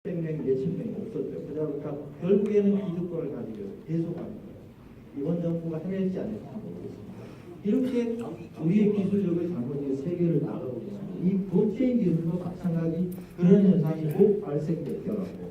100명, 몇십 명이 없었죠. 그러다 결국에는 기득권을 가지고 계속 하는 거예요. 이번 정부가 해낼지 안 할지 모르겠습니다. 이렇게 우리의 기술력을 당연히 세계를 나가고 있습니다. 이 블록체인 기술도 마찬가지 그런 현상이 꼭 발생되더라고.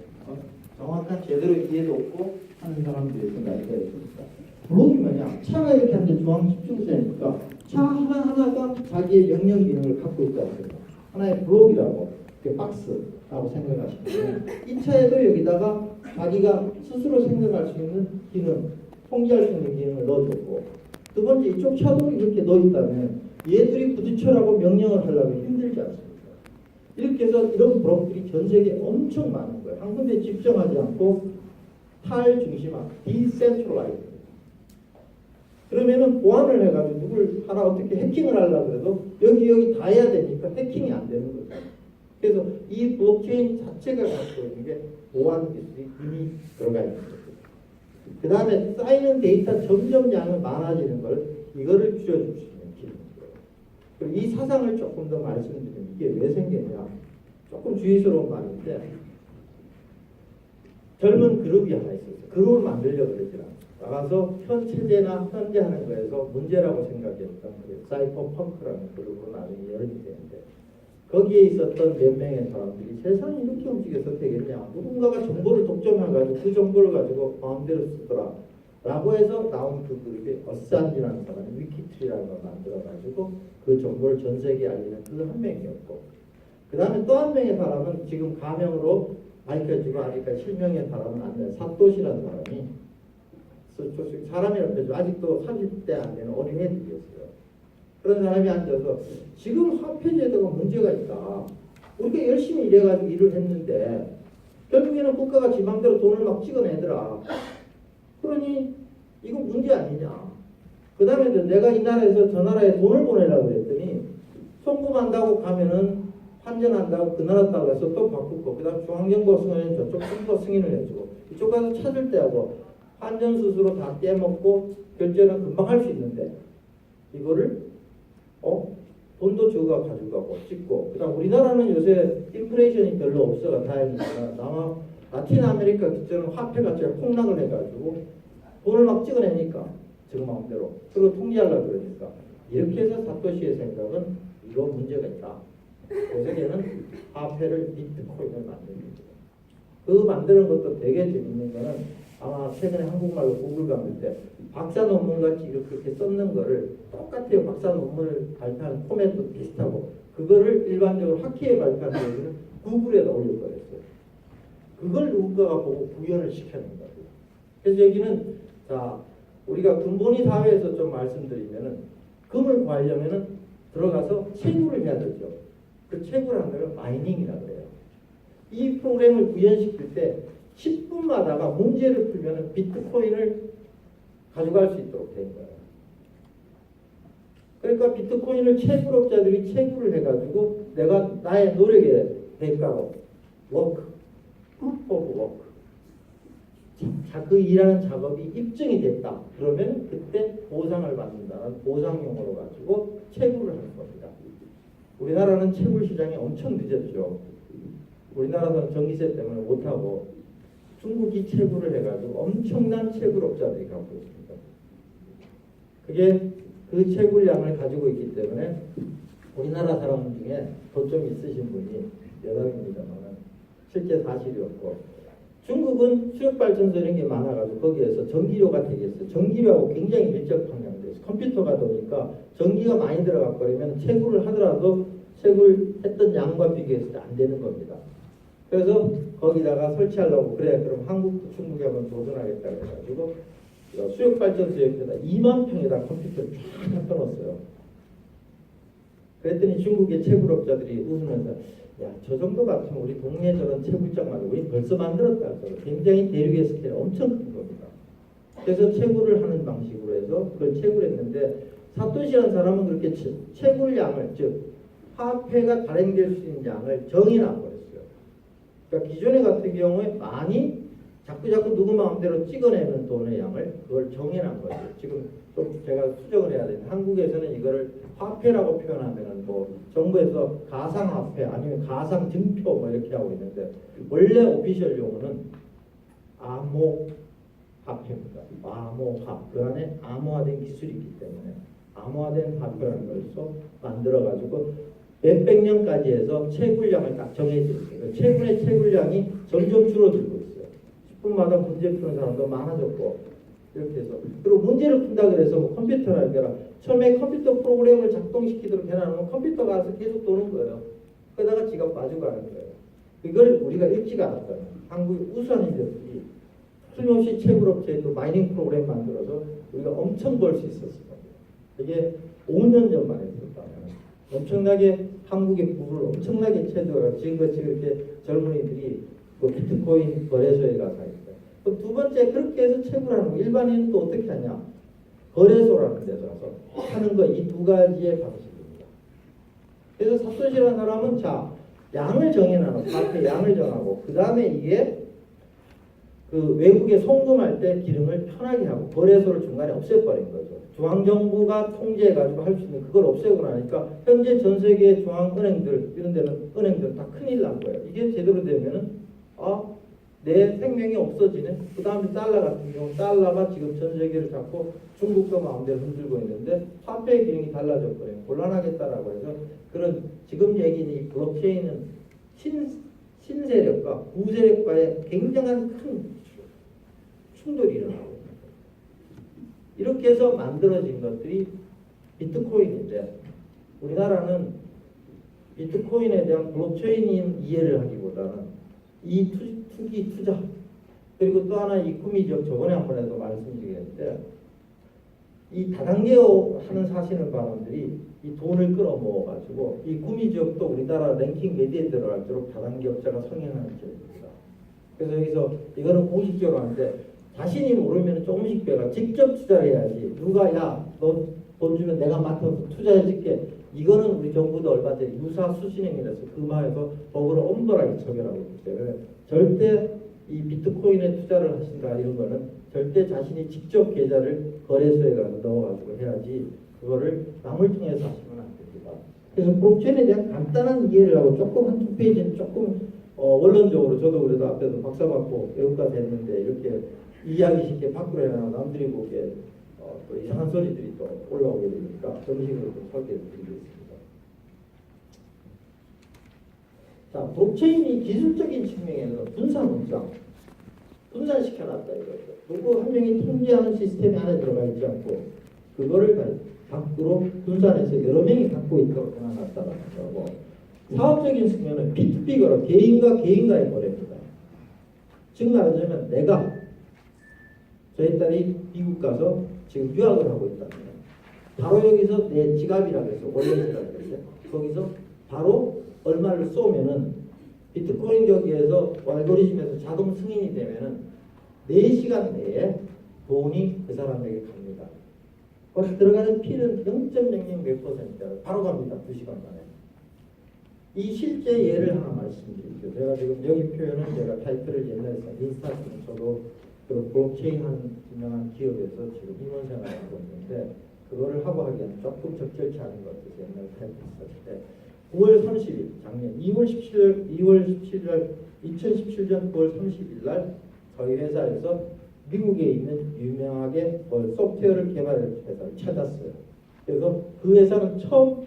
정확한 제대로 이해도 없고 하는 사람들이 나이가 있습니다. 블록이 뭐냐? 차가 이렇게 하는데 중앙 집중세니까 차 하나하나가 자기의 명령 기능을 갖고 있다고 해요. 하나의 블록이라고, 박스라고 생각하시면 이 차에도 여기다가 자기가 스스로 생각할 수 있는 기능, 통제할 수 있는 기능을 넣어줬고, 두 번째 이쪽 차도 이렇게 넣어있다면 얘들이 부딪혀라고 명령을 하려면 힘들지 않습니까? 이렇게 해서 이런 블록들이 전 세계에 엄청 많은 거예요. 한 군데 집중하지 않고 탈중심화, 디센트럴라이즈. 그러면은 보안을 해가지고 누굴 하나 어떻게 해킹을 하려고 해도 여기 다 해야 되니까 해킹이 안 되는 거죠. 그래서 이 블록체인 자체가 갖고 있는 게 보안 기술이 이미 들어가 있는 거죠. 그 다음에 쌓이는 데이터 점점 양은 많아지는 걸 이거를 줄여줄 수 있는 기능이에요. 그리고 이 사상을 조금 더 말씀드리면 이게 왜 생겼냐. 조금 주의스러운 말인데 젊은 그룹이 하나 있었어요. 그룹을 만들려고 그랬더라. 나가서 현 체제나 현재 하는 거에서 문제라고 생각했던 그 사이퍼 펑크라는 그룹으로 나중에 열이 되는데 거기에 있었던 몇 명의 사람들이 세상이 이렇게 움직여서 되겠냐. 누군가가 정보를 독점해가지고 그 정보를 가지고 마음대로 쓰더라. 라고 해서 나온 그 그룹이 어산지라는 사람이 위키트리라는 걸 만들어가지고 그 정보를 전 세계에 알리는 그 한 명이었고, 그 다음에 또 한 명의 사람은 지금 가명으로 밝혀지고 아직까지 실명의 사람은 안 돼요. 사토시라는 사람이 사람이라고 해도 아직도 30대 안 되는 어린애들이었어요. 그런 사람이 앉아서 지금 화폐제도가 문제가 있다. 우리가 열심히 일해가지고 일을 했는데 결국에는 국가가 지 맘대로 돈을 막 찍어내더라. 그러니 이거 문제 아니냐. 그 다음에 내가 이 나라에서 저 나라에 돈을 보내려고 했더니 송금한다고 가면은 환전한다고 그 나라 따라서 또 바꾸고, 그 다음 중앙정부 승인은 저쪽 정부가 승인을 해주고, 이쪽 가서 찾을 때하고 환전 수수료 다 떼먹고 결제는 금방 할 수 있는데 이거를 돈도 저가 가져가고 찍고, 그 다음 우리나라는 요새 인플레이션이 별로 없어가 다행이지만 아마 라틴 아메리카 기처럼 화폐 가치가 폭락을 해가지고 돈을 막 찍어내니까 지금 마음대로 그리고 통제하려고 그러니까 이렇게 해서 사토시의 생각은 이거 문제가 있다. 그 세계는 화폐를 비트코인을 만듭니다. 그 만드는 것도 되게 재밌는 거는 아마 최근에 한국말로 구글 갔을 때 박사 논문 같이 이렇게 썼는 거를 똑같아요. 박사 논문을 발표한 포맷도 비슷하고 그거를 일반적으로 학회에 발표한 거를 구글에다 올려버렸어요. 그걸 누군가가 보고 구현을 시켜낸 거예요. 그래서 여기는 자 우리가 근본이 사회에서 좀 말씀드리면은 금을 구하려면은 들어가서 채굴을 해야 되죠. 그 채굴을 하는 걸 마이닝이라고 해요. 이 프로그램을 구현시킬 때 10분마다가 문제를 풀면 비트코인을 가져갈 수 있도록 된 거예요. 그러니까 비트코인을 채굴업자들이 채굴을 해가지고 내가 나의 노력의 대가로 워크, proof of work, 그 일하는 작업이 입증이 됐다. 그러면 그때 보상을 받는다는 보상용으로 가지고 채굴을 하는 겁니다. 우리나라는 채굴 시장이 엄청 늦었죠. 우리나라는 전기세 때문에 못하고 중국이 채굴을 해가지고 엄청난 채굴업자들이 갖고 있습니다. 그게 그 채굴량을 가지고 있기 때문에 우리나라 사람 중에 돈 좀 있으신 분이 여담입니다만 실제 사실이었고, 중국은 수력발전소 이런 게 많아가지고 거기에서 전기료가 되겠어요. 전기료하고 굉장히 밀접 관련돼서 컴퓨터가 되니까 전기가 많이 들어가 버리면 채굴을 하더라도 채굴했던 양과 비교했을 때 안 되는 겁니다. 그래서 거기다가 설치하려고 그래 그럼 한국도 중국에 한번 도전하겠다 해가지고 수력발전소 옆에다 2만 평에다 컴퓨터를 쫙 펴놨어요. 그랬더니 중국의 채굴업자들이 웃으면서 야, 저 정도 같으면 우리 동네 저런 채굴장 말고 우리 벌써 만들었다. 굉장히 대륙의 스케일 엄청 큰 겁니다. 그래서 채굴을 하는 방식으로 해서 그걸 채굴했는데 사토시라는 사람은 그렇게 채굴량을 즉 화폐가 발행될 수 있는 양을 정해놔버렸어요. 그러니까 기존에 같은 경우에 많이 자꾸 누구 마음대로 찍어내는 돈의 양을 그걸 정해놓은 거죠. 지금 좀 제가 수정을 해야 되는데 한국에서는 이거를 화폐라고 표현하면은 뭐 정부에서 가상화폐 아니면 가상증표 뭐 이렇게 하고 있는데 원래 오피셜 용어는 암호화폐입니다. 암호화. 그 안에 암호화된 기술이 있기 때문에 암호화된 화폐라는 것을 만들어가지고 몇백 년까지 해서 채굴량을 딱 정해져 있어요. 최근에 채굴량이 점점 줄어들고 있어요. 10분마다 문제 푸는 사람도 많아졌고 이렇게 해서 그리고 문제를 푼다 그래서 뭐 컴퓨터라 해라. 처음에 컴퓨터 프로그램을 작동시키도록 해놔놓으면 컴퓨터가 알아서 계속 도는 거예요. 그러다가 지가 빠져가는 거예요. 이걸 우리가 읽지가 않았어요. 한국의 우수한 인재들이 틀림없이 채굴업체에도 마이닝 프로그램 만들어서 우리가 엄청 벌 수 있었어요. 이게 5년 전만 했었다면 엄청나게 한국의 부를 엄청나게 채굴하고 지금같이 그렇게 젊은이들이 그 비트코인 거래소에 가서 있어요. 그럼 두 번째 그렇게 해서 채굴하는 거 일반인은 또 어떻게 하냐? 거래소라는 데서 가서 하는 거 이 두 가지의 방식입니다. 그래서 사소실한 사람은 자 양을 정해놔놓고 화폐 양을 정하고 그 다음에 이게 그 외국에 송금할 때 기능을 편하게 하고 거래소를 중간에 없애버린 거죠. 중앙정부가 통제해가지고 할 수 있는 그걸 없애고 나니까 현재 전 세계 중앙은행들 이런 데는 은행들 다 큰일 난 거예요. 이게 제대로 되면은 내 생명이 없어지는 그 다음에 달러 같은 경우 달러가 지금 전 세계를 잡고 중국도 마음대로 흔들고 있는데 화폐의 기능이 달라졌거든요. 곤란하겠다라고 해서 그런 지금 얘기는 이 블록체인은 신세력과 구세력과의 굉장한 큰 충돌이 일어나고 있는 거예요. 이렇게 해서 만들어진 것들이 비트코인인데 우리나라는 비트코인에 대한 블록체인 이해를 하기보다는 이 투기 투자 그리고 또 하나 이 구미지역 저번에 한 번에도 말씀드렸는데 이 다단계어 하는 사시는 사람들이 이 돈을 끌어모아가지고 이 구미지역도 우리나라 랭킹 몇 위에 들어갈수록 다단계업자가 성행하는 지역입니다. 그래서 여기서 이거는 공식적으로 하는데 자신이 모르면 조금씩 빼가 직접 투자를 해야지 누가 야 너 돈 주면 내가 맡아서 투자해줄게 이거는 우리 정부도 얼마 전에 유사 수신행위라서 금화에서 법으로 엄벌하게 처벌하고 있기 때문에 절대 이 비트코인에 투자를 하신다 이런 거는 절대 자신이 직접 계좌를 거래소에 가서 넣어가지고 해야지 그거를 남을 통해서 하시면 안 됩니다. 그래서 블록체인에 대한 간단한 이해를 하고 조금 한 두 페이지는 조금 원론적으로 저도 그래도 앞에서 박사 받고 외국가서 했는데 이렇게 이해하기 쉽게 밖으로 해놔 남들이 보기에 또 이상한 소리들이 또 올라오게 되니까 정식으로 좀 설계를 드리겠습니다. 자, 블록체인이 기술적인 측면에서 분산시켜놨다 이거죠. 누구 한 명이 통제하는 시스템 안에 들어가 있지 않고 그거를 밖으로 분산해서 여러 명이 갖고 있도록 해놨다는 거고 사업적인 측면은 비투비거로 개인과 개인과의 거래입니다. 즉 말하자면 내가 저희 딸이 미국 가서 지금 유학을 하고 있다면 바로 여기서 내 지갑이라고 해서 월렛이라고 해서 거기서 바로 얼마를 쏘면은 비트코인 저기에서 알고리즘에서 자동 승인이 되면은 4시간 내에 돈이 그 사람에게 갑니다. 거기 들어가는 피는 0.00 몇 %, 바로 갑니다. 2시간 만에. 이 실제 예를 하나 말씀드릴게요. 제가 지금 여기 표현은 제가 타이틀을 옛날에 인스타그램 저도 그 블록체인 한 유명한 기업에서 지금 임원 생활을 하고 있는데 그거를 하고 하기에는 조금 적절치 않은 것 같아서 옛날에 타이틀 썼을 때 9월 30일 작년 2월 17일 날 2017년 9월 30일 날 저희 회사에서 미국에 있는 유명하게 소프트웨어를 개발할 회사를 찾았어요. 그래서 그 회사는 처음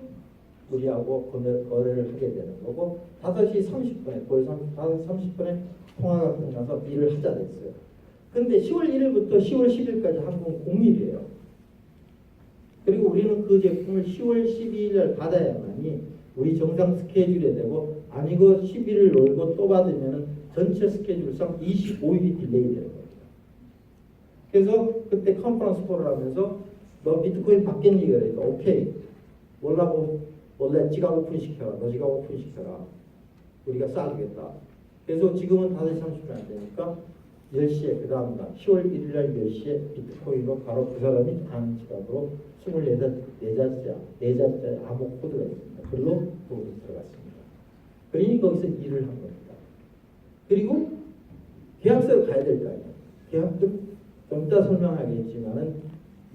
우리하고 거래를 하게 되는 거고 5시 30분에 5시 30분에 통화가 끝나서 일을 하자 됐어요. 근데 10월 1일부터 10월 10일까지 한국은 공휴일이에요. 그리고 우리는 그 제품을 10월 12일 날 받아야만이 우리 정상 스케줄에 되고 아니고 11일 놀고 또 받으면 전체 스케줄상 25일이 딜레이 되는 겁니다. 그래서 그때 컨퍼런스 콜을 하면서 너 비트코인 받겠니? 그러니까 오케이. 원래 지갑 오픈시켜라. 너 지갑 오픈시켜라. 우리가 싸주겠다. 그래서 지금은 5시 30분 안 되니까 10시에 그 다음날 10월 1일 날 10시에 비트코인으로 바로 그 사람이 단 지갑으로 24자째 암호 코드가 있습니다. 글로 돈이 들어갔습니다. 그러니 거기서 일을 한 겁니다. 그리고 계약서를 가야 될 거 아니에요. 계약도 좀 이따 설명하겠지만은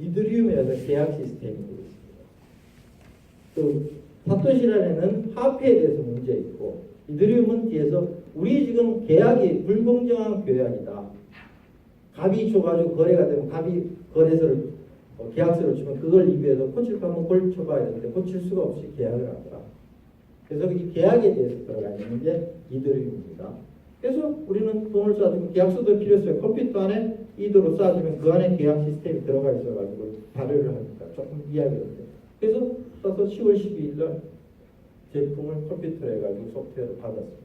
이더리움에서 계약 시스템이 되어 있습니다. 또 사토시란에는 화폐에 대해서 문제 있고 이더리움은 뒤에서 우리 지금 계약이 불공정한 계약이다. 갑이 줘가지고 거래가 되면 갑이 거래서를 계약서를 주면 그걸 리뷰해서 고칠 거 한번 고쳐봐야 되는데 고칠 수가 없이 계약을 하더라. 그래서 이 계약에 대해서 들어가 있는 게 이더리움입니다. 그래서 우리는 돈을 쏴주고 계약서도 필요 없어요. 컴퓨터 안에 이더로 쏴주면 그 안에 계약 시스템이 들어가 있어가지고 발효를 하니까 조금 이해하게 됩니다. 그래서 써서 10월 12일 날 제품을 컴퓨터로 해가지고 소프트웨어를 받았습니다.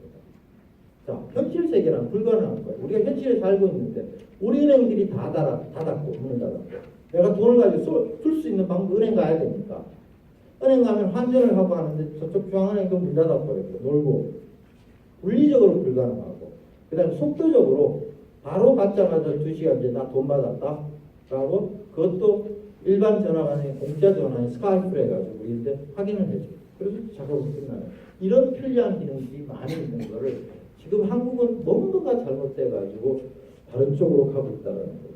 자, 현실 세계는 불가능한 거예요. 우리가 현실에 살고 있는데 우리 은행들이 다 닫았고 문을 닫았고 내가 돈을 가지고 풀 수 있는 방법 은행 가야 되니까 은행 가면 환전을 하고 하는데 저쪽 중앙은행도 문 닫아버렸고 놀고 물리적으로 불가능하고 그 다음에 속도적으로 바로 받자마자 2시간 뒤에 나 돈 받았다 라고 그것도 일반 전화가 아닌 공짜 전화인 스카이프를 해가지고 우리한테 확인을 해줘. 그래서 작업이 끝나요. 이런 편리한 기능들이 많이 있는 거를 지금 한국은 뭔가가 잘못돼가지고 다른 쪽으로 가고 있다는 거예요.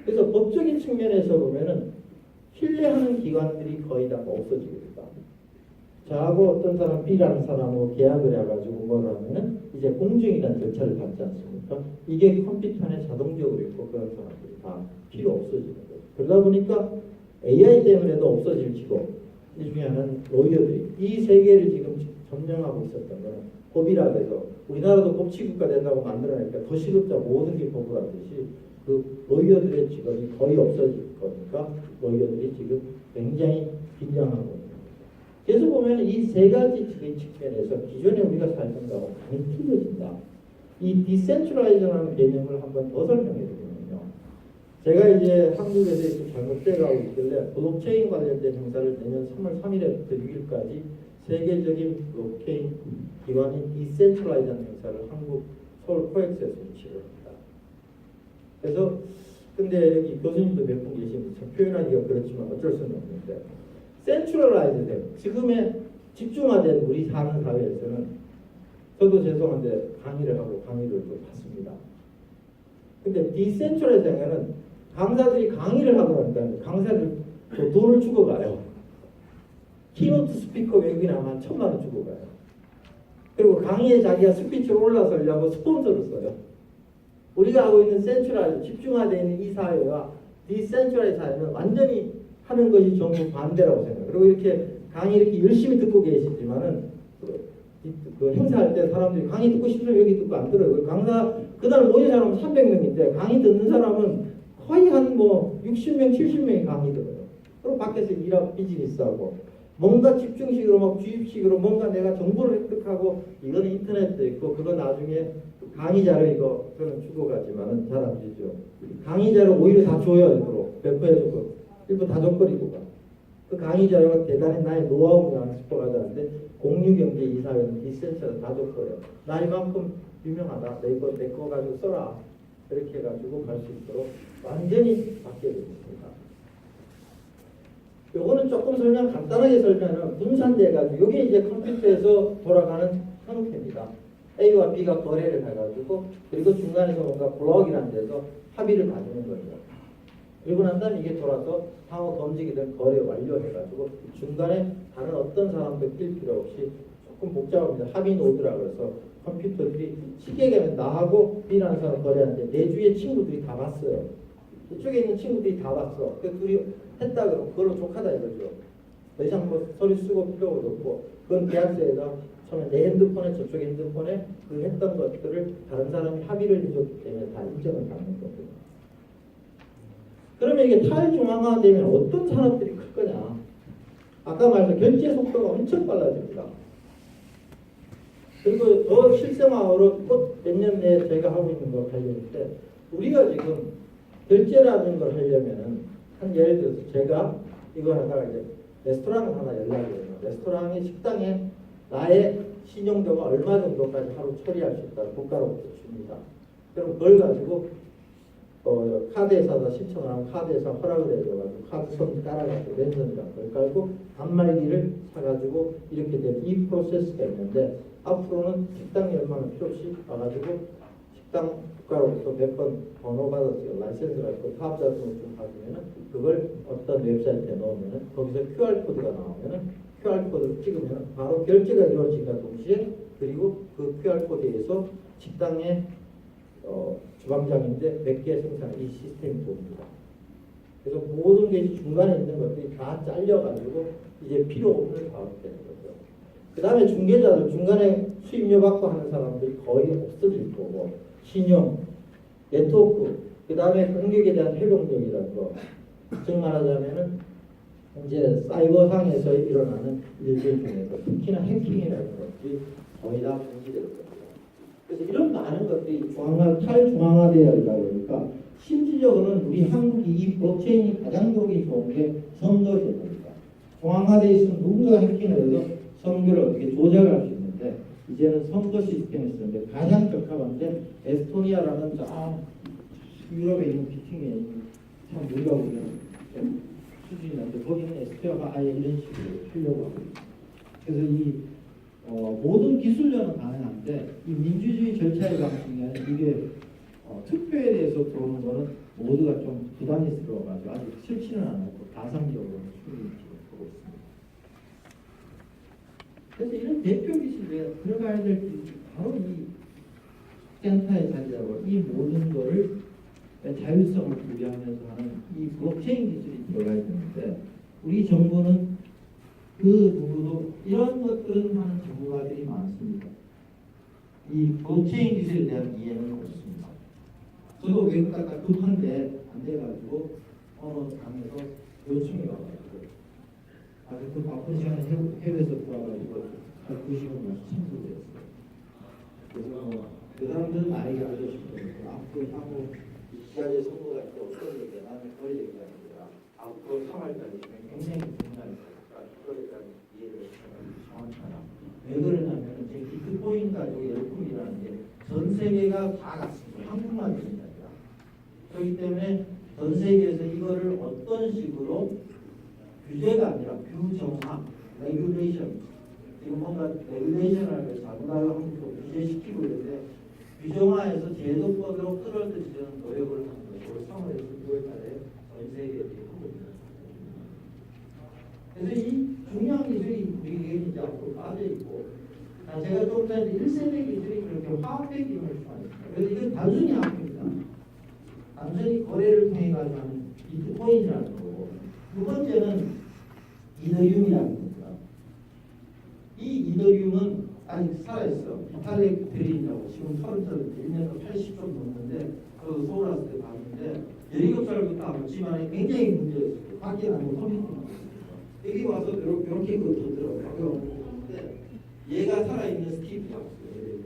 그래서 법적인 측면에서 보면은 신뢰하는 기관들이 거의 다 없어지고 있다. 저하고 어떤 사람 B라는 사람하고 계약을 해가지고 뭘 하면은 이제 공증이라는 절차를 받지 않습니까? 이게 컴퓨터 안에 자동적으로 있고 그런 사람들이 다 필요 없어지는 거예요. 그러다 보니까 AI 때문에도 없어질 직업 이 중에 하나는 로이어들이 이 세계를 지금 점령하고 있었던 거는 법이라 해서 우리나라도 법치국가 된다고 만들어내니까 더 시급자 모든 게 법을 하듯이 그 로이어들의 직업이 거의 없어질 거니까 로이어들이 지금 굉장히 긴장하고 있는 거예요. 그래서 보면 이 세 가지 측면에서 기존에 우리가 살던 거하고 많이 틀려진다. 이 디센트럴라이즈라는 개념을 한번 더 설명해 드리면요. 제가 이제 한국에서 잘못돼가고 있길래 블록체인 관련된 행사를 내년 3월 3일에부터 6일까지 세계적인 블록체인 기관인 디센트럴라이즈라는 행사를 한국 서울 코엑스에서 유치를 합니다. 그래서 근데 여기 교수님도 몇 분 계십니다. 표현하기가 그렇지만 어쩔 수는 없는데 센트럴라이즈된 지금의 집중화된 우리 사는 사회에서는 저도 죄송한데 강의를 하고 강의를 또 받습니다. 근데 디센트럴라이즈는 강사들이 강의를 하고 한다는데 강사들 또 돈을 주고 가요. 키노트 스피커 외국인 하면 1,000만 원 주고 가요. 그리고 강의에 자기가 스피치로 올라서려고 스폰서를 써요. 우리가 하고 있는 센트럴라이즈 집중화되어 있는 이 사회와 디센트럴라이즈 사회는 완전히 하는 것이 전부 반대라고 생각해요. 그리고 이렇게 강의 이렇게 열심히 듣고 계시지만은 그 행사할 때 사람들이 강의 듣고 싶으면 여기 듣고 안 들어요. 강사 그날 모인 사람은 300명인데 강의 듣는 사람은 거의 한 뭐 60명, 70명이 강의 들어요. 그리고 밖에서 일하고 비즈니스하고 뭔가 집중식으로 막 주입식으로 뭔가 내가 정보를 획득하고 이거는 인터넷도 있고 그거 나중에 강의 자료 이거 그거는 주고 가지만은 잘 안 주죠. 강의 자료 오히려 다 줘요. 일부러 배포해주고 일부 다 줘버리고 가. 그 강의 자료가 대단히 나의 노하우를 양식해가자는데 공유경제 이사회는 디센트를 다 줬어요. 나 이만큼 유명하다. 내 거 가지고 써라. 이렇게 해가지고 갈 수 있도록 완전히 바뀌게 됐습니다. 요거는 조금 간단하게 설명은 분산돼가지고 이게 이제 컴퓨터에서 돌아가는 형태입니다. A와 B가 거래를 해가지고 그리고 중간에서 뭔가 블록이라는 데서 합의를 봐주는 거예요. 그리고 난 다음에 이게 돌아서 상호 검증이든 거래 완료해가지고 중간에 다른 어떤 사람도 낄 필요 없이 조금 복잡합니다. 합의 노드라 그래서 컴퓨터들이 쉽게 얘기하면 나하고 B라는 사람 거래하는데 내 주위에 친구들이 다 봤어요. 이쪽에 있는 친구들이 다 봤어. 그 둘이 했다 그러면 그걸로 족하다 이거죠. 더 이상 뭐 서류 쓰고 필요가 없고 그건 계약서에다 처음에 내 핸드폰에 저쪽 핸드폰에 그 했던 것들을 다른 사람이 합의를 해줬기 때문에 다 인정을 받는 거거든요. 그러면 이게 탈중앙화되면 어떤 산업들이 클 거냐? 아까 말한 결제 속도가 엄청 빨라집니다. 그리고 더 실생활로 곧 몇 년 내에 저희가 하고 있는 거 관련인데 우리가 지금 결제라는 걸 하려면은 한 예를 들어서 제가 이거 하다가 이제 레스토랑을 하나 연락이 해요. 레스토랑의 식당에 나의 신용도가 얼마 정도까지 하루 처리할 수 있다고 국가로부터 줍니다. 그럼 그걸 가지고 카드회사다 신청을 하면 카드회사 허락을 해줘가지고 카드 선 깔아가지고 랜선이랑 그걸 깔고 단말기를 사가지고 이렇게 된 이 프로세스가 있는데 앞으로는 식당이 얼마나 필요 없이 와가지고 식당 국가로부터 몇 번 번호 받았어요. 라이센스가 있고 사업자 등록 좀 받으면은 그걸 어떤 웹사이트에 넣으면은 거기서 QR 코드가 나오면은 QR 코드를 찍으면 바로 결제가 이루어진과 동시에 그리고 그 QR 코드에서 식당의 주방장인데 몇 개 생산 이 시스템이 돕니다. 그래서 모든 게 중간에 있는 것들이 다 잘려가지고 이제 필요 없는 사업이 되는 거죠. 그 다음에 중개자들 중간에 수임료 받고 하는 사람들이 거의 없어질 거고 신용, 네트워크, 그 다음에 공격에 대한 회복력이라는 거. 즉 말하자면은 이제 사이버상에서 일어나는 일들 중에서 특히나 해킹이라는 것들이 거의 다 분기될 겁니다. 그래서 이런 많은 것들이 탈중앙화되어 있다 보니까 실질적으로는 우리 한국이 이 블록체인이 가장 보기 좋은 게 선거 제도입니다. 중앙화되어 있으면 누군가 해킹을 해서 선거를 어떻게 조작할 수 있는데 이제는 선거 시스템이 쓰는데 가장 적합한데 에스토니아라는 유럽에 있는 비팅에 참 우리가 보면 수준이 나는데 거기는 에스토니아가 아예 이런 식으로 하려고 하고 있습니다. 그래서 이 모든 기술력은 가능한데 이 민주주의 절차의 방식이 이게 투표에 대해서 들어오는 거는 모두가 좀 부담스러워가지고 아직 싫지는 않았고 가상적으로는 수준이 보고 있습니다. 그래서 이런 대표 기술에 들어가야 될 기술이 바로 이 센터에 자리 잡고 이 모든 거를 자율성을 부여하면서 하는 이 블록체인 기술이 들어가야 되는데 우리 정부는 그 누구도 이런 것들은 하는 전문가들이 많습니다. 이 블록체인 기술에 대한 이해는 없습니다. 저도 외국 갔다 급한데 안 돼가지고 어느 당에서 요청이 와가지고 아주 그 바쁜 시간에 해외에서 돌아가지고 9시간 참석했어요. 그래서 그 사람들은 나에게 알고 싶은 거 앞으로 향후 기자재 선거가 있고 어떤 얘기가 나는 그런 얘기가 아니라 앞으로 3월까지 굉장히 중요한 거니까 그거에 대한 이해를 정확히 하라. 왜 그러냐면 이제 비트코인 가지고 열풍이라는 게 전 세계가 다 같습니다. 한국만 있는 게 아니라. 그렇기 때문에 전 세계에서 이거를 어떤 식으로 규제가 아니라 규정화, 레귤레이션 지금 뭔가 레귤레이션을 해서 잘못하려고 하면 규제시키고 있는데 규정화해서 제도법으로 끌어들이는 노력을 하는 것으로 3월에서 9월달에 전 세계들이 하고 있는 거예요. 그래서 이 중요한 기술이 우리에게 이제 앞으로 빠져 있고, 제가 좀 전에 1세대 기술이 그렇게 화학의 기능을 수반했습니다. 그래서 이건 단순히 합니다. 단순히 거래를 통해 가지고 하는 비트코인이라는 거고, 두 번째는 이더리움이라는 겁니다. 이 이더리움은 아직 살아있어. 비탈릭 드레인이라고 지금 30살 1년도 80좀 넘는데 그 서울 왔을 때 봤는데 17살부터 아버지만에 굉장히 문제였어요. 밖에 나고 컴퓨터만 여기 와서 이렇게 걷더라고요. 얘가 살아있는 스티브 잡스예요.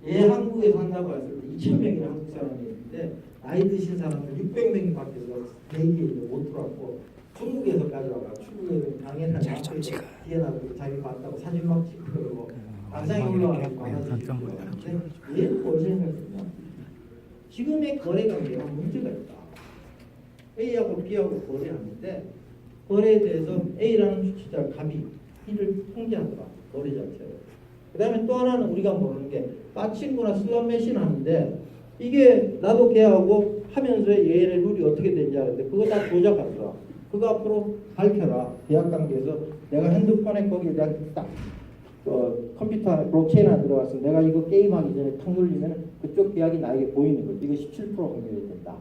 얘 한국에 산다고 했을 때 2,000명이나 한국 사람이 있는데 나이 드신 사람은 600명이 밖에서 대기에 못 들어왔고 중국에서까지 와가 중국에는 당연한 뒤에 나고 자기 봤다고 사진 막 찍고 그러고 당장에 올라와서 받아주시고 얘는 뭘 생각했냐 지금의 거래 관계가 문제가 있다. A하고 B하고 거래하는데 거래에 대해서 A라는 주치자 갑이 이를 통제하더라. 거래 자체를. 그 다음에 또 하나는 우리가 모르는 게 빠친구나 슬롯 머신 하는데 이게 나도 걔하고 하면서 얘의 룰이 어떻게 되는지 아는데 그거 다 조작하더라. 그거 앞으로 밝혀라. 계약 관계에서 내가 핸드폰에 거기에 대한 딱 컴퓨터 안에 블록체인 안에 들어가서 내가 이거 게임하기 전에 탁 눌리면 그쪽 계약이 나에게 보이는 거지. 이거 17% 확률이 된다.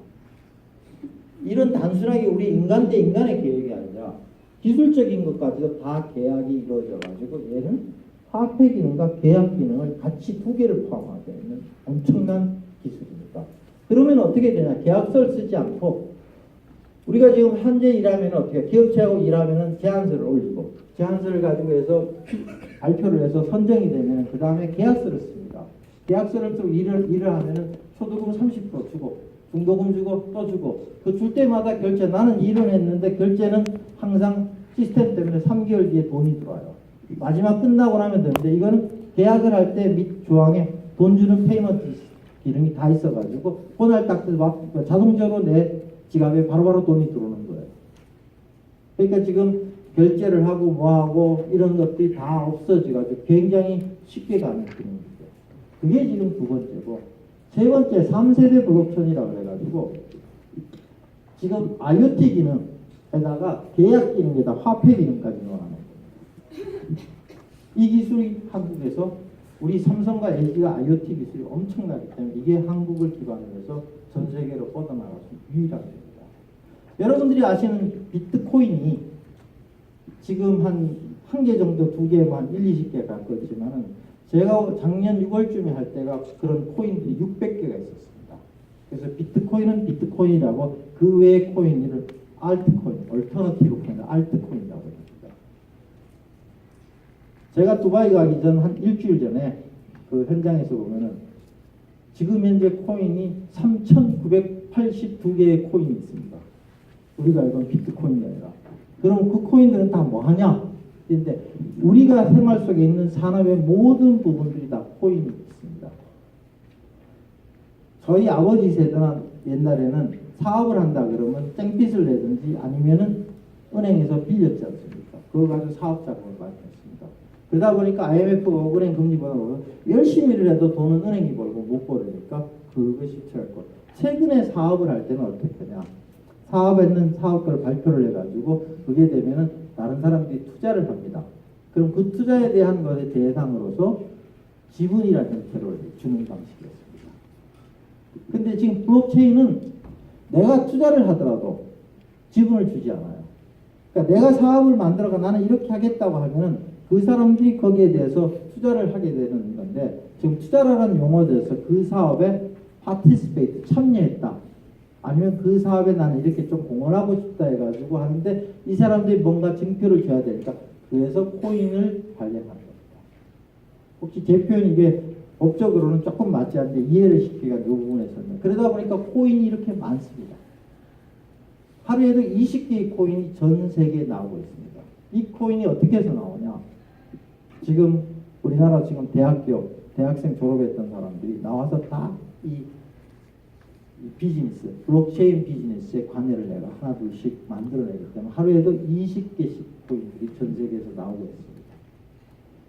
이런 단순하게 우리 인간 대 인간의 계획이 아니라 기술적인 것까지도 다 계약이 이루어져 가지고 얘는 화폐 기능과 계약 기능을 같이 두 개를 포함하게 있는 엄청난 기술입니다. 그러면 어떻게 되냐? 계약서를 쓰지 않고 우리가 지금 현재 일하면 어떻게 기업체하고 일하면은 제안서를 올리고 제안서를 가지고 해서 발표를 해서 선정이 되면 그 다음에 계약서를 씁니다. 계약서를 쓰고 일을 하면은 초도금 30% 주고 중도금 주고 또 주고 그 줄 때마다 결제 나는 일을 했는데 결제는 항상 시스템 때문에 3개월 뒤에 돈이 들어와요. 마지막 끝나고 나면 되는데 이거는 계약을 할 때 밑 조항에 돈 주는 페이먼트 기능이 다 있어가지고 그날 딱 자동적으로 내 지갑에 바로바로 돈이 들어오는 거예요. 그러니까 지금 결제를 하고 뭐하고 이런 것들이 다 없어져가지고 굉장히 쉽게 가는 기능이죠. 그게 지금 두 번째고 세 번째 3세대 블록체인이라고 해가지고 지금 IoT 기능에다가 계약 기능에다 화폐 기능까지 넣어놨는 겁니다. 이 기술이 한국에서 우리 삼성과 LG가 IoT 기술이 엄청나기 때문에 이게 한국을 기반으로 해서 전 세계로 뻗어나갈 수 있는 유일한 겁니다. 여러분들이 아시는 비트코인이 지금 한 개 정도, 두 개만 1, 20개 갖고 있지만은 제가 작년 6월쯤에 할 때가 그런 코인들이 600개가 있었습니다. 그래서 비트코인은 비트코인이라고 그 외의 코인을 알트코인, 얼터너티브 코인, 알트코인이라고 합니다. 제가 두바이 가기 전 한 일주일 전에 그 현장에서 보면은 지금 현재 코인이 3,982개의 코인이 있습니다. 우리가 알던 비트코인이 아니라. 그럼 그 코인들은 다 뭐 하냐? 근데 우리가 생활 속에 있는 산업의 모든 부분들이 다 코인이 있습니다. 저희 아버지 세대는 옛날에는 사업을 한다 그러면 땡빚을 내든지 아니면은 은행에서 빌렸지 않습니까? 그걸 가지고 사업 자금을 많이 했습니다. 그러다 보니까 IMF가 은행 금리보다 열심히 해도 돈은 은행이 벌고 못 벌으니까 그것이 최고. 최근에 사업을 할 때는 어떻게 하냐? 사업했는 사업가를 발표를 해가지고 그게 되면은 다른 사람들이 투자를 합니다. 그럼 그 투자에 대한 것의 대상으로서 지분이라는 형태를 주는 방식이었습니다. 근데 지금 블록체인은 내가 투자를 하더라도 지분을 주지 않아요. 그러니까 내가 사업을 만들어가 나는 이렇게 하겠다고 하면은 그 사람들이 거기에 대해서 투자를 하게 되는 건데 지금 투자라는 용어에서 그 사업에 participate, 참여했다. 아니면 그 사업에 나는 이렇게 좀 공헌하고 싶다 해가지고 하는데 이 사람들이 뭔가 증표를 줘야 되니까 그래서 코인을 발행하는 겁니다. 혹시 제 표현이 이게 법적으로는 조금 맞지 않는데 이해를 시키기가 이 부분에서는 그러다 보니까 코인이 이렇게 많습니다. 하루에도 20개의 코인이 전 세계에 나오고 있습니다. 이 코인이 어떻게 해서 나오냐? 지금 우리나라 지금 대학생 졸업했던 사람들이 나와서 다 이 비즈니스, 블록체인 비즈니스에 관여를 내가 하나 둘씩 만들어내기 때문에 하루에도 20개씩 코인들이 전 세계에서 나오고 있습니다.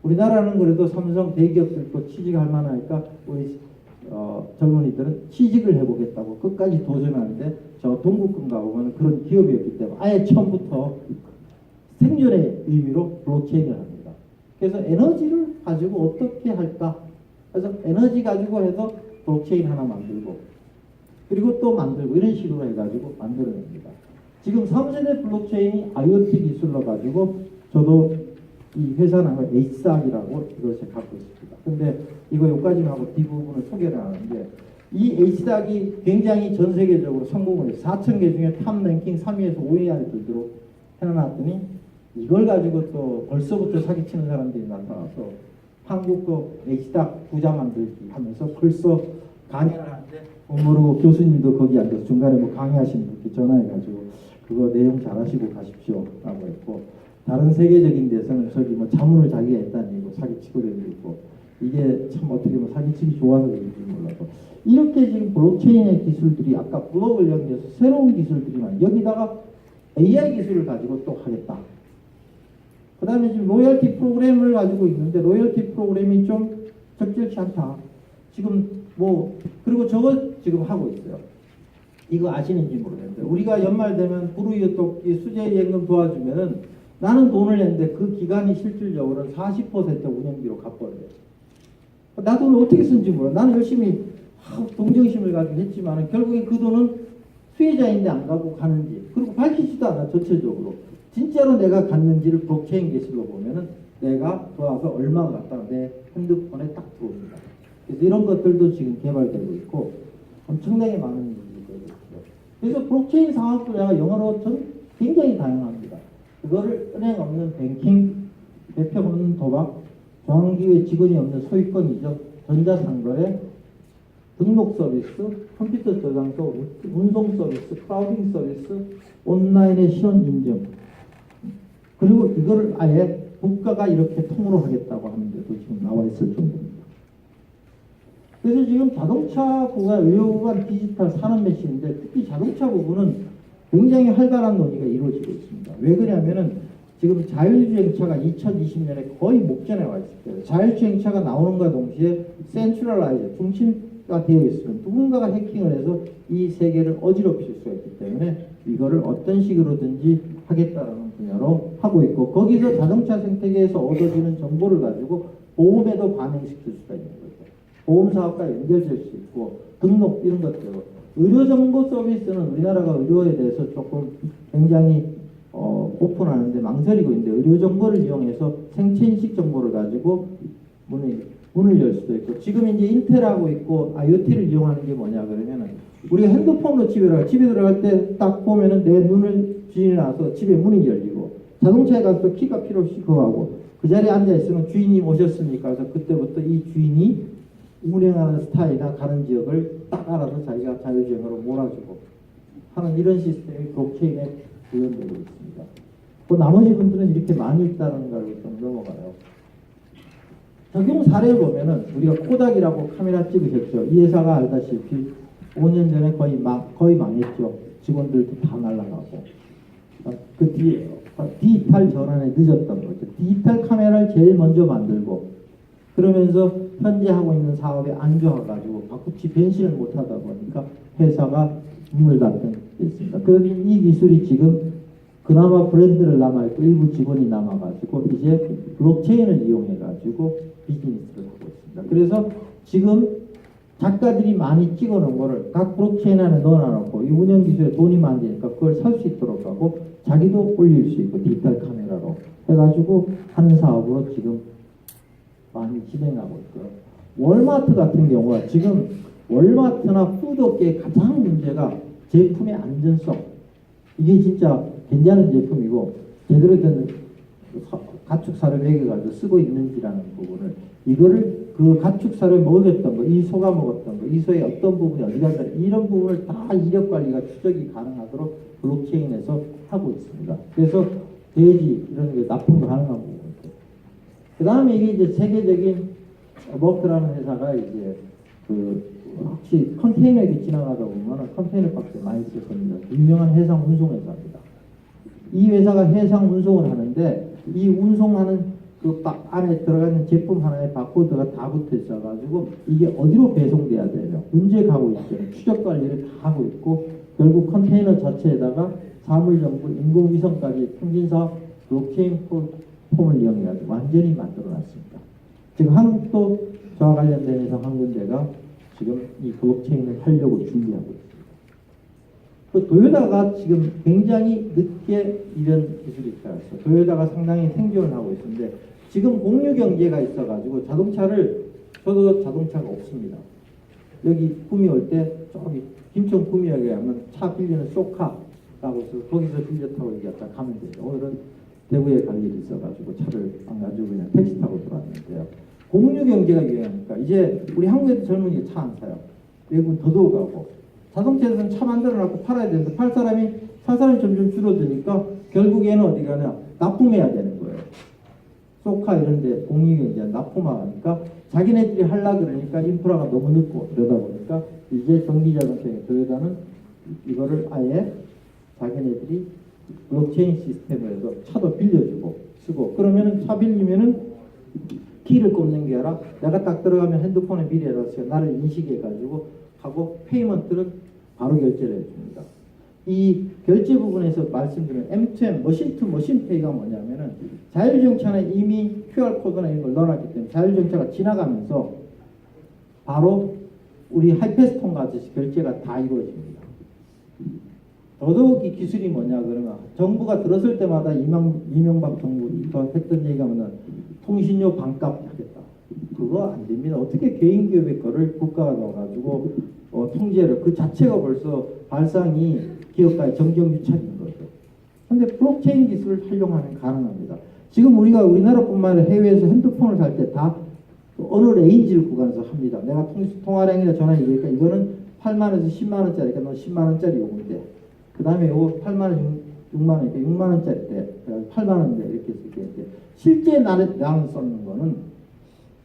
우리나라는 그래도 삼성 대기업들도 취직할 만하니까 우리 젊은이들은 취직을 해보겠다고 끝까지 도전하는데 저 동국금 가보면 그런 기업이었기 때문에 아예 처음부터 생존의 의미로 블록체인을 합니다. 그래서 에너지를 가지고 어떻게 할까? 그래서 에너지 가지고 해서 블록체인 하나 만들고 그리고 또 만들고 이런 식으로 해가지고 만들어냅니다. 지금 3세대 블록체인이 IoT 기술로 가지고 저도 이 회사는 HSAC이라고 이것을 갖고 있습니다. 근데 이거 여기까지만 하고 뒷부분을 소개를 하는데 이 HSAC이 굉장히 전 세계적으로 성공을 해서 4,000개 중에 탑 랭킹 3위에서 5위 안에 들도록 해놨더니 이걸 가지고 또 벌써부터 사기치는 사람들이 나타나서 한국도 HSAC 부자 만들기 하면서 벌써 강의를 하는데 모르고 교수님도 거기 앉아서 중간에 뭐 강의하시는 분께 전화해가지고 그거 내용 잘하시고 가십시오 라고 했고 다른 세계적인 데서는 저기 뭐 자문을 자기가 했다는 얘기고 사기치고 그런 게 있고 이게 참 어떻게 보면 사기치기 좋아서 그런지 몰라도 이렇게 지금 블록체인의 기술들이 아까 블록을 연계해서 새로운 기술들이만 여기다가 AI 기술을 가지고 또 하겠다. 그 다음에 지금 로열티 프로그램을 가지고 있는데 로열티 프로그램이 좀 적절치 않다. 지금 뭐 그리고 저거 지금 하고 있어요. 이거 아시는지 모르겠는데 우리가 연말 되면 불우이웃돕기 수재연금 도와주면은 나는 돈을 냈는데 그 기간이 실질적으로 40% 운영비로 갚아야 돼. 나 돈을 어떻게 쓴지 몰라. 나는 열심히 동정심을 가지고 했지만 결국에 그 돈은 수혜자인데 안 가고 가는지 그리고 밝히지도 않아 전체적으로 진짜로 내가 갔는지를 블록체인 기술로 보면은 내가 들어와서 얼마가 갔다가 내 핸드폰에 딱 들어옵니다. 그래서 이런 것들도 지금 개발되고 있고 엄청나게 많은 일이 되고 있고요. 그래서 블록체인 상황 분야가 영어로 굉장히 다양합니다. 그거를 은행 없는 뱅킹, 대표 없는 도박, 중앙기회 직원이 없는 소유권이죠. 전자상거래, 등록 서비스, 컴퓨터 저장소, 운송 서비스, 크라우딩 서비스, 온라인의 신원 인증. 그리고 이거를 아예 국가가 이렇게 통으로 하겠다고 하는데도 지금 나와 있을 정도입니다. 그래서 지금 자동차 부가 의료 구간 디지털 산업 메시인데 특히 자동차 부분은 굉장히 활발한 논의가 이루어지고 있습니다. 왜 그러냐면은 지금 자율주행차가 2020년에 거의 목전에 와 있을 거예요. 자율주행차가 나오는과 동시에 센트럴라이즈 중심 가 되어 있으면 누군가가 해킹을 해서 이 세계를 어지럽힐 수가 있기 때문에 이거를 어떤 식으로든지 하겠다라는 분야로 하고 있고, 거기서 자동차 생태계에서 얻어지는 정보를 가지고 보험에도 반영시킬 수가 있는 거죠. 보험 사업과 연결될 수 있고 등록 이런 것들. 의료 정보 서비스는 우리나라가 의료에 대해서 조금 굉장히 오픈하는데 망설이고 있는데, 의료 정보를 이용해서 생체 인식 정보를 가지고 문을 열 수도 있고, 지금 이제 인텔하고 있고 IoT를 이용하는 게 뭐냐 그러면은, 우리가 핸드폰으로 집에 들어갈 때 딱 보면은 내 눈을 지나서 집에 문이 열리고, 자동차에 가서 키가 필요 없이 그거 하고, 그 자리에 앉아 있으면 주인이 오셨으니까 해서 그때부터 이 주인이 운행하는 스타일이나 가는 지역을 딱 알아서 자기가 자율주행으로 몰아주고 하는 이런 시스템이 블록체인에 구현되고 있습니다. 그 나머지 분들은 이렇게 많이 있다는 걸 좀 넘어가요. 적용 사례를 보면은, 우리가 코닥이라고 카메라 찍으셨죠. 이 회사가 알다시피 5년 전에 거의 망했죠. 직원들도 다 날아가고. 그 뒤에 디지털 전환에 늦었던 거죠. 디지털 카메라를 제일 먼저 만들고, 그러면서 현재 하고 있는 사업에 안 좋아가지고 바꾸치 변신을 못하다 보니까 회사가 문을 닫게 됐습니다. 그런데 이 기술이 지금 그나마 브랜드를 남아있고 일부 직원이 남아가지고 이제 블록체인을 이용해가지고 비즈니스를 하고 있습니다. 그래서 지금 작가들이 많이 찍어놓은 거를 각 블록체인 안에 넣어놓고, 이 운영 기술에 돈이 많이 되니까 그걸 살 수 있도록 하고 자기도 올릴 수 있고 디지털 카메라로 해가지고 하는 사업으로 지금 많이 진행하고 있고요. 월마트 같은 경우가 지금 월마트나 푸드업계의 가장 문제가 제품의 안전성. 이게 진짜 괜찮은 제품이고 제대로 된 가축사를 먹여가지고 쓰고 있는지라는 부분을, 이거를 그 가축사를 먹였던 거, 이 소가 먹었던 거, 이 소의 어떤 부분이 어디 갔다, 이런 부분을 다 이력 관리가 추적이 가능하도록 블록체인에서 하고 있습니다. 그래서 돼지 이런 게 납품도 가능한 부분이고, 그 다음에 이게 이제 세계적인 머크라는 회사가 이제 혹시 컨테이너 이렇게 지나가다 보면 컨테이너 박스에 많이 쓸 겁니다. 유명한 해상 운송 회사입니다. 이 회사가 해상 운송을 하는데, 이 운송하는 그 안에 들어가는 제품 하나에 바코드가 다 붙어 있어가지고 이게 어디로 배송돼야 되냐 문제 가고 있어요. 추적 관리를 다 하고 있고, 결국 컨테이너 자체에다가 사물정보, 인공위성까지 통신사 블록체인 폼을 이용해가지고 완전히 만들어놨습니다. 지금 한국도 저와 관련된 회사 한 군데가 지금 이 블록체인을 하려고 준비하고 있습니다. 그 도요타가 지금 굉장히 늦게 이런 기술이 있어서 도요타가 상당히 생존을 하고 있는데, 지금 공유 경제가 있어가지고 저도 자동차가 없습니다. 여기 구미 올 때 저기 김천 구미역에 가면 차 빌리는 쇼카라고 해서 거기서 빌려 타고 여기 갔다 가면 되죠. 오늘은 대구에 갈 일이 있어가지고 차를 안 가지고 그냥 택시 타고 들어왔는데요. 공유 경제가 유행하니까 이제 우리 한국에도 젊은이가 차 안 사요. 외국은 더더욱 가고, 자동차에서는 차 만들어놓고 팔아야 되는데 살 사람이 점점 줄어드니까 결국에는 어디 가냐, 납품해야 되는 거예요. 소카 이런 데 공유경제 납품하니까 자기네들이 하려고 그러니까 인프라가 너무 늦고, 그러다 보니까 이제 전기자동차의 도요타는 이거를 아예 자기네들이 블록체인 시스템을 해서 차도 빌려주고 쓰고, 그러면은 차 빌리면은 키를 꼽는 게 아니라 내가 딱 들어가면 핸드폰에 미리 해서 나를 인식해가지고 하고 페이먼트는 바로 결제를 해줍니다. 이 결제 부분에서 말씀드린 M2M 머신 투 머신 페이가 뭐냐면은, 자율주행차는 이미 QR코드나 이런 걸 넣어놨기 때문에 자율주행차가 지나가면서 바로 우리 하이패스통 같이 결제가 다 이루어집니다. 더더욱 이 기술이 뭐냐 그러면, 정부가 들었을 때마다 이명박 정부가 했던 얘기가 뭐냐, 통신료 반값 하겠다. 그거 안 됩니다. 어떻게 개인 기업의 거를 국가가 넣어가지고 통제를, 그 자체가 벌써 발상이 기업가의 정경유착인 거죠. 근데 블록체인 기술을 활용하면 가능합니다. 지금 우리가 우리나라뿐만 아니라 해외에서 핸드폰을 살 때 다 어느 레인지를 구간에서 합니다. 내가 통화량이나 전화기 그러니까 이거는 8만원에서 10만원짜리니까 너 10만원짜리 요금대. 그 다음에 요거 8만원, 6만원이니까 6만원짜리 때 8만원대 이렇게 쓸게. 실제 나는 썼는 거는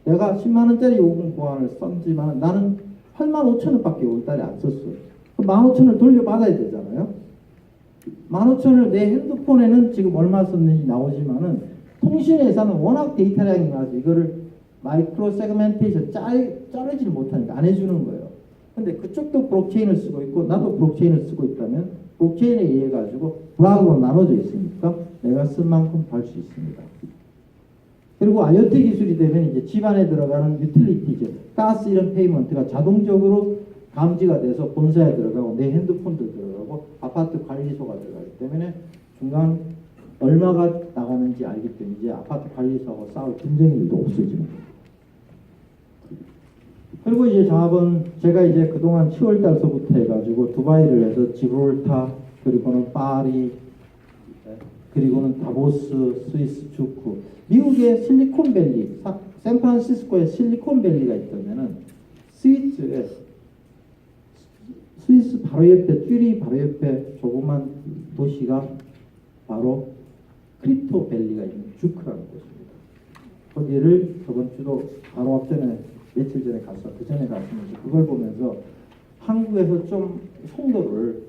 내가 10만원짜리 요금 보안을 썼지만 나는 8만 5천 원밖에 올 달에 안 썼어요. 그 15,000원 돌려받아야 되잖아요. 15,000원을 내 핸드폰에는 지금 얼마 썼는지 나오지만은 통신회사는 워낙 데이터량이 많아서 이거를 마이크로 세그멘테이션 자르지를 못하니까 안 해주는 거예요. 근데 그쪽도 블록체인을 쓰고 있고 나도 블록체인을 쓰고 있다면 블록체인에 의해 가지고 블록으로 나눠져 있으니까 내가 쓴 만큼 벌 수 있습니다. 그리고 IoT 기술이 되면 이제 집안에 들어가는 유틸리티즈, 가스 이런 페이먼트가 자동적으로 감지가 돼서 본사에 들어가고 내 핸드폰도 들어가고 아파트 관리소가 들어가기 때문에 중간 얼마가 나가는지 알기 때문에 이제 아파트 관리소하고 싸울 분쟁 일도 없어집니다. 그리고 이제 작업은 제가 이제 그동안 10월 달서부터 해가지고 두바이를 해서 지브롤타 그리고는 파리 그리고는 다보스 스위스 주쿠 미국의 실리콘밸리 샌프란시스코에 실리콘밸리가 있다면은 스위스에 스위스 바로 옆에 쭈리 바로 옆에 조그만 도시가 바로 크립토밸리가 있는 주크라는 곳입니다. 거기를 저번 주도 바로 앞전에 며칠 전에 갔어. 그 전에 갔으면서 그걸 보면서 한국에서 좀 송도를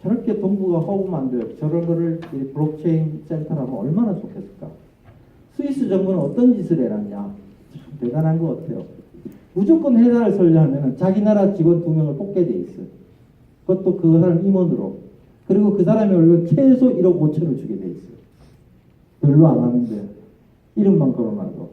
저렇게 동부가 허브만들 저런 거를 이 블록체인 센터라면 얼마나 좋겠을까. 스위스 정부는 어떤 짓을 해놨냐. 참 대단한 것 같아요. 무조건 회사를 설립하면 자기 나라 직원 2명을 뽑게 돼 있어요. 그것도 그 사람 임원으로. 그리고 그 사람이 월급 최소 1억 5천을 주게 돼 있어요. 별로 안 하는데 이름만 걸어놔도.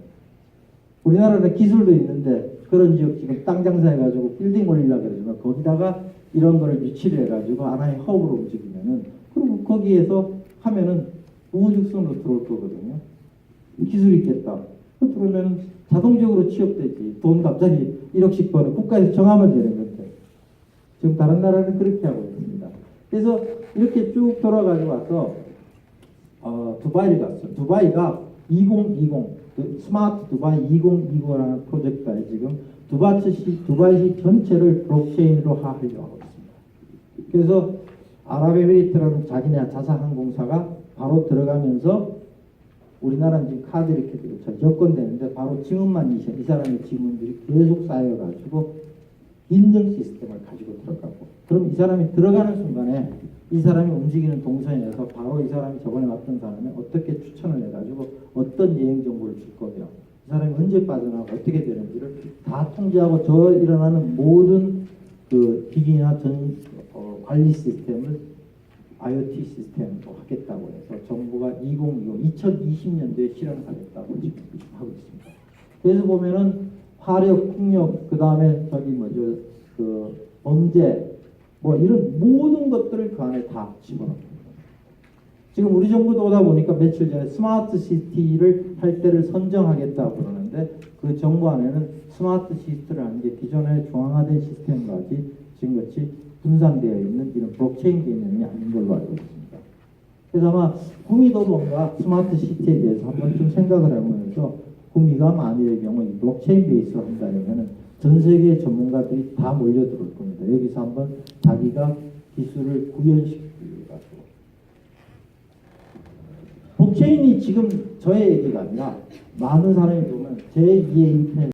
우리나라는 기술도 있는데 그런 지역 지금 땅 장사해가지고 빌딩 올리려고 그러지만 거기다가 이런 거를 유치를 해가지고 하나의 허브로 움직이면은 그리고 거기에서 하면은 우후죽순으로 들어올 거거든요. 기술이 있겠다. 그러면 자동적으로 취업되지. 돈 갑자기 1억씩 버는 국가에서 정하면 되는 건데 지금 다른 나라는 그렇게 하고 있습니다. 그래서 이렇게 쭉 돌아가지고 와서 두바이를 갔어요. 두바이가 2020 스마트 두바이 2020라는 프로젝트에 지금 두바이시 전체를 블록체인으로 하려고 하고 있습니다. 그래서 아랍에미리트라는 자기네 자사항공사가 바로 들어가면서 우리나라는 지금 카드 이렇게 접근되는데 바로 지문만 이 사람의 지문들이 계속 쌓여가지고 인증 시스템을 가지고 들어가고 그럼 이 사람이 들어가는 순간에 이 사람이 움직이는 동선에서 바로 이 사람이 저번에 왔던 사람이 어떻게 추천을 해가지고 어떤 여행 정보를 줄 거며 이 사람이 언제 빠져나가고 어떻게 되는지를 다 통제하고 저 일어나는 모든 그 기기나 관리 시스템을 IoT 시스템으로 하겠다고 해서 정부가 2020년도에 실현하겠다고 지금 하고 있습니다. 그래서 보면은 화력, 풍력, 그 다음에 그 범죄 뭐 이런 모든 것들을 그 안에 다 집어넣습니다. 지금 우리 정부도 오다 보니까 며칠 전에 스마트 시티를 할 때를 선정하겠다고 그러는데 그 정부 안에는 스마트 시티라는 게 기존의 중앙화된 시스템까지 지금같이 분산되어 있는 이런 블록체인 개념이 아닌 걸로 알고 있습니다. 그래서 아마 구미도 뭔가 스마트 시티에 대해서 한번 좀 생각을 해보면서 구미가 만일의 경우 이 블록체인 베이스로 한다면 전 세계 전문가들이 다 몰려들을 겁니다. 여기서 한번 자기가 기술을 구현시키고 블록체인이 지금 저의 얘기가 아니라 많은 사람이 보면 제2의 인터넷